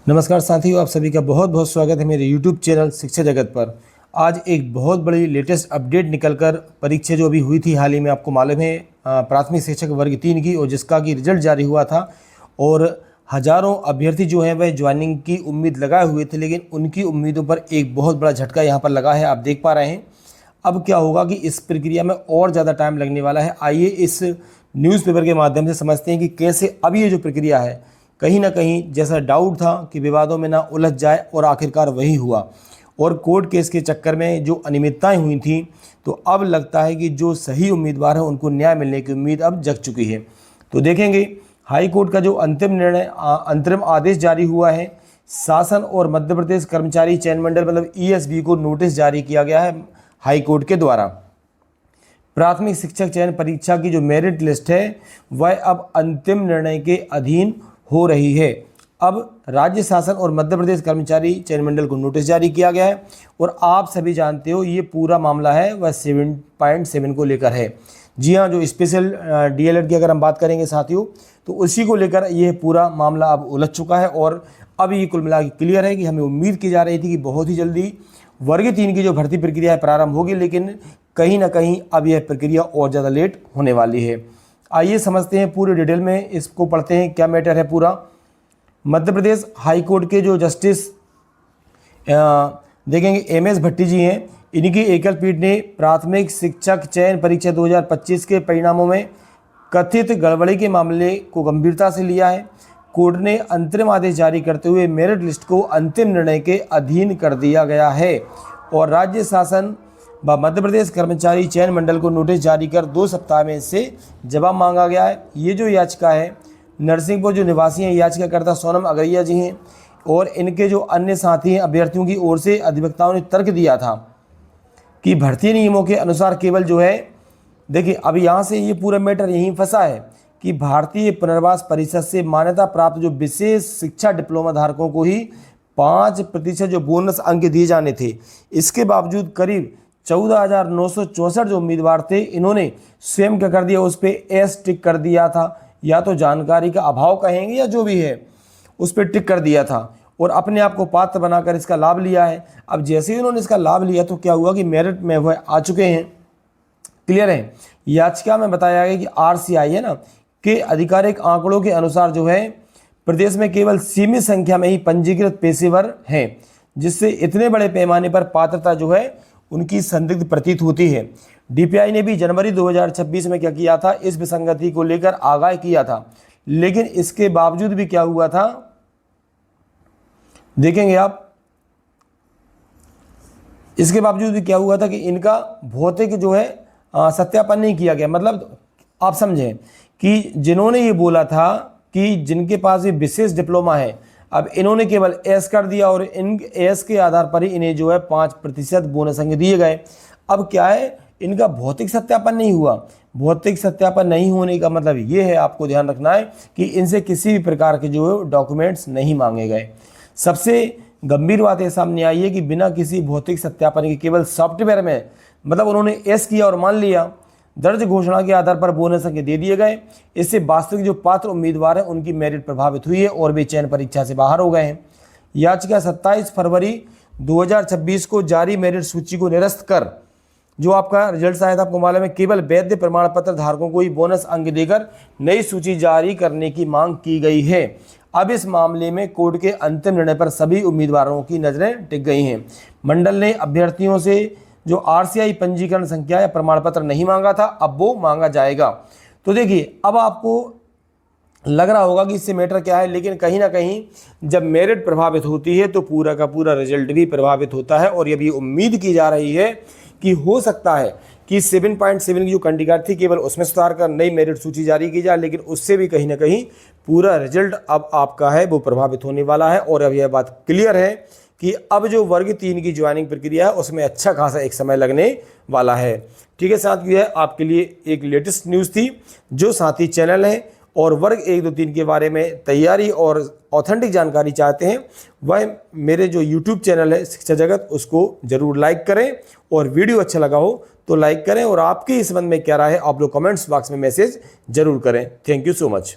नमस्कार साथियों, आप सभी का बहुत बहुत स्वागत है मेरे YouTube चैनल शिक्षा जगत पर। आज एक बहुत बड़ी लेटेस्ट अपडेट निकलकर परीक्षा जो अभी हुई थी हाल ही में, आपको मालूम है, प्राथमिक शिक्षक वर्ग 3 की, और जिसका कि रिजल्ट जारी हुआ था और हज़ारों अभ्यर्थी जो हैं वह ज्वाइनिंग की उम्मीद लगाए हुए थे, लेकिन उनकी उम्मीदों पर एक बहुत बड़ा झटका यहाँ पर लगा है। आप देख पा रहे हैं अब क्या होगा कि इस प्रक्रिया में और ज़्यादा टाइम लगने वाला है। आइए इस न्यूज़पेपर के माध्यम से समझते हैं कि कैसे अब ये जो प्रक्रिया है, कहीं ना कहीं जैसा डाउट था कि विवादों में ना उलझ जाए, और आखिरकार वही हुआ। और कोर्ट केस के चक्कर में जो अनियमितताएं हुई थी, तो अब लगता है कि जो सही उम्मीदवार है उनको न्याय मिलने की उम्मीद अब जग चुकी है। तो देखेंगे हाई कोर्ट का जो अंतरिम आदेश जारी हुआ है, शासन और मध्य प्रदेश कर्मचारी चयन मंडल मतलब ईएसबी को नोटिस जारी किया गया है हाई कोर्ट के द्वारा। प्राथमिक शिक्षक चयन परीक्षा की जो मेरिट लिस्ट है वह अब अंतिम निर्णय के अधीन हो रही है। अब राज्य शासन और मध्य प्रदेश कर्मचारी चयन मंडल को नोटिस जारी किया गया है, और आप सभी जानते हो ये पूरा मामला है वह 7.7 को लेकर है। जी हाँ, जो स्पेशल डीएलएड की अगर हम बात करेंगे साथियों, तो उसी को लेकर ये पूरा मामला अब उलझ चुका है। और अब ये कुल मिला के क्लियर है कि हमें उम्मीद की जा रही थी कि बहुत ही जल्दी वर्ग 3 की जो भर्ती प्रक्रिया है प्रारंभ होगी, लेकिन कहीं ना कहीं अब यह प्रक्रिया और ज़्यादा लेट होने वाली है। आइए समझते हैं पूरे डिटेल में, इसको पढ़ते हैं क्या मैटर है पूरा। मध्य प्रदेश हाई कोर्ट के जो जस्टिस देखेंगे एमएस भट्टी जी हैं, इनकी एकल पीठ ने प्राथमिक शिक्षक चयन परीक्षा 2025 के परिणामों में कथित गड़बड़ी के मामले को गंभीरता से लिया है। कोर्ट ने अंतरिम आदेश जारी करते हुए मेरिट लिस्ट को अंतिम निर्णय के अधीन कर दिया गया है, और राज्य शासन व मध्य प्रदेश कर्मचारी चयन मंडल को नोटिस जारी कर 2 सप्ताह में इससे जवाब मांगा गया है। ये जो याचिका है, नरसिंहपुर जो निवासी हैं, याचिकाकर्ता सोनम अगरिया जी हैं, और इनके जो अन्य साथी हैं अभ्यर्थियों की ओर से अधिवक्ताओं ने तर्क दिया था कि भर्ती नियमों के अनुसार केवल जो है, देखिए अब यहाँ से ये पूरा मैटर यहीं फंसा है कि भारतीय पुनर्वास परिषद से मान्यता प्राप्त जो विशेष शिक्षा डिप्लोमा धारकों को ही 5% जो बोनस अंक दिए जाने थे। इसके बावजूद करीब 14,964 जो उम्मीदवार थे, इन्होंने स्वयं क्या कर दिया, उस पर एस टिक कर दिया था, या तो जानकारी का अभाव कहेंगे या जो भी है, उस पर टिक कर दिया था और अपने आप को पात्र बनाकर इसका लाभ लिया है। अब जैसे ही उन्होंने इसका लाभ लिया तो क्या हुआ कि मेरिट में वह आ चुके हैं। क्लियर है। याचिका में बताया गया कि आरसीआई है ना के आधिकारिक आंकड़ों के अनुसार जो है प्रदेश में केवल सीमित संख्या में ही पंजीकृत पेशेवर हैं, जिससे इतने बड़े पैमाने पर पात्रता जो है उनकी संदिग्ध प्रतीत होती है। डीपीआई ने भी जनवरी 2026 में क्या किया था, इस विसंगति को लेकर आगाह किया था, लेकिन इसके बावजूद भी क्या हुआ था, देखेंगे आप, इसके बावजूद भी क्या हुआ था कि इनका भौतिक जो है सत्यापन नहीं किया गया। मतलब आप समझें कि जिन्होंने ये बोला था कि जिनके पास ये विशेष डिप्लोमा है, अब इन्होंने केवल एस कर दिया और इन एस के आधार पर ही इन्हें जो है 5% बोनस अंक दिए गए। अब क्या है, इनका भौतिक सत्यापन नहीं हुआ। भौतिक सत्यापन नहीं होने का मतलब ये है, आपको ध्यान रखना है कि इनसे किसी भी प्रकार के जो है डॉक्यूमेंट्स नहीं मांगे गए। सबसे गंभीर बात ये सामने आई है कि बिना किसी भौतिक सत्यापन के केवल सॉफ्टवेयर में, मतलब उन्होंने एस किया और मान लिया, दर्ज घोषणा के आधार पर बोनस अंक दे दिए गए। इससे वास्तविक जो पात्र उम्मीदवार हैं उनकी मेरिट प्रभावित हुई है और वे चयन परीक्षा से बाहर हो गए हैं। याचिका 27 फरवरी 2026 को जारी मेरिट सूची को निरस्त कर जो आपका रिजल्ट आया था, आपको मालूम है, केवल वैध प्रमाण पत्र धारकों को ही बोनस अंक देकर नई सूची जारी करने की मांग की गई है। अब इस मामले में कोर्ट के अंतिम निर्णय पर सभी उम्मीदवारों की नजरें टिक गई हैं। मंडल ने अभ्यर्थियों से जो आरसीआई पंजीकरण संख्या या प्रमाण पत्र नहीं मांगा था, अब वो मांगा जाएगा। तो देखिए अब आपको लग रहा होगा कि इससे मैटर क्या है, लेकिन कहीं ना कहीं जब मेरिट प्रभावित होती है तो पूरा का पूरा रिजल्ट भी प्रभावित होता है। और ये उम्मीद की जा रही है कि हो सकता है कि 7.7 की जो कंडीकार थी केवल उसमें सुधार कर नई मेरिट सूची जारी की जाए, लेकिन उससे भी कहीं ना कहीं पूरा रिजल्ट अब आपका है वो प्रभावित होने वाला है। और अब यह बात क्लियर है कि अब जो वर्ग 3 की ज्वाइनिंग प्रक्रिया है उसमें अच्छा खासा एक समय लगने वाला है। ठीक है साथियों, यह आपके लिए एक लेटेस्ट न्यूज़ थी। जो साथी चैनल हैं और वर्ग 1, 2, 3 के बारे में तैयारी और ऑथेंटिक जानकारी चाहते हैं, वह मेरे जो यूट्यूब चैनल है शिक्षा जगत, उसको ज़रूर लाइक करें, और वीडियो अच्छा लगा हो तो लाइक करें, और आपके इस संबंध में क्या राय है आप लोग कमेंट्स बॉक्स में मैसेज जरूर करें। Thank you so much.